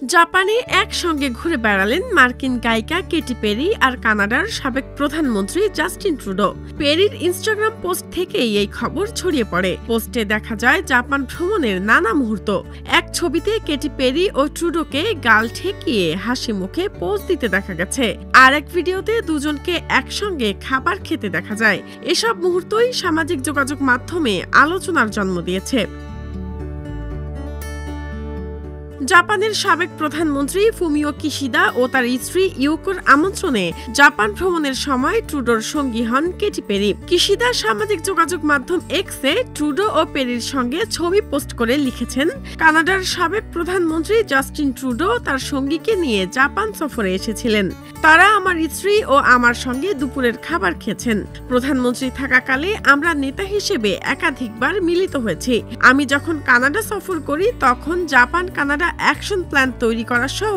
জাপানে একসঙ্গে ঘুরে বেড়ালেন মার্কিন গায়িকা কেটি পেরি আর কানাডার সাবেক প্রধানমন্ত্রী জাস্টিন ট্রুডো। পেরির ইনস্টাগ্রাম পোস্ট থেকেই এই খবর ছড়িয়ে পড়ে। পোস্টে দেখা যায় জাপান ভ্রমণের নানা মুহূর্ত। এক ছবিতে কেটি পেরি ও ট্রুডোকে গাল ঠেকিয়ে হাসি মুখে পোজ দিতে দেখা গেছে। আর এক ভিডিওতে দুজনকে একসঙ্গে খাবার খেতে দেখা যায়। এসব মুহূর্তই সামাজিক যোগাযোগ মাধ্যমে আলোচনার জন্ম দিয়েছে। জাপানের সাবেক প্রধানমন্ত্রী ফুমিও কিশিদা ও তার স্ত্রী ইউকোর আমন্ত্রণে জাপান ভ্রমণের সময় ট্রুডোর সঙ্গী হন কেটি পেরি। কিশিদা সামাজিক যোগাযোগ মাধ্যম এক্সে ট্রুডো ও পেরির সঙ্গে ছবি পোস্ট করে লিখেছেন, কানাডার সাবেক প্রধানমন্ত্রী জাস্টিন ট্রুডো তার সঙ্গীকে নিয়ে জাপান সফরে এসেছিলেন। তারা আমার স্ত্রী ও আমার সঙ্গে দুপুরের খাবার খেয়েছেন। প্রধানমন্ত্রী থাকাকালে আমরা নেতা হিসেবে একাধিকবার মিলিত হয়েছি। আমি যখন কানাডা সফর করি তখন জাপান কানাডা অ্যাকশন প্ল্যান তৈরি করা সহ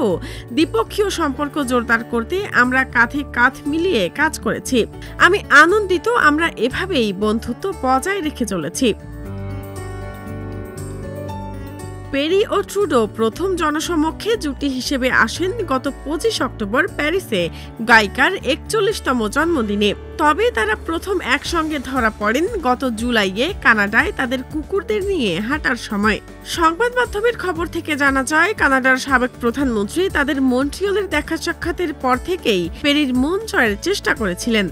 দ্বিপক্ষীয় সম্পর্ক জোরদার করতে আমরা কাঁধে কাঁধ মিলিয়ে কাজ করেছি। আমি আনন্দিত আমরা এভাবেই বন্ধুত্ব বজায় রেখে চলেছি। পেরি ও ট্রুডো প্রথম জনসমক্ষে জুটি হিসেবে আসেন গত 25 অক্টোবর প্যারিসে গায়িকার 41তম জন্মদিনে। তবে তারা প্রথম একসঙ্গে ধরা পড়েন গত জুলাইয়ে কানাডায় তাদের কুকুরদের নিয়ে হাঁটার সময়। সংবাদ মাধ্যমের খবর থেকে জানা যায়, কানাডার সাবেক প্রধানমন্ত্রী তাদের মন্ট্রিয়লের দেখা সাক্ষাতের পর থেকেই পেরির মন জয়ের চেষ্টা করেছিলেন।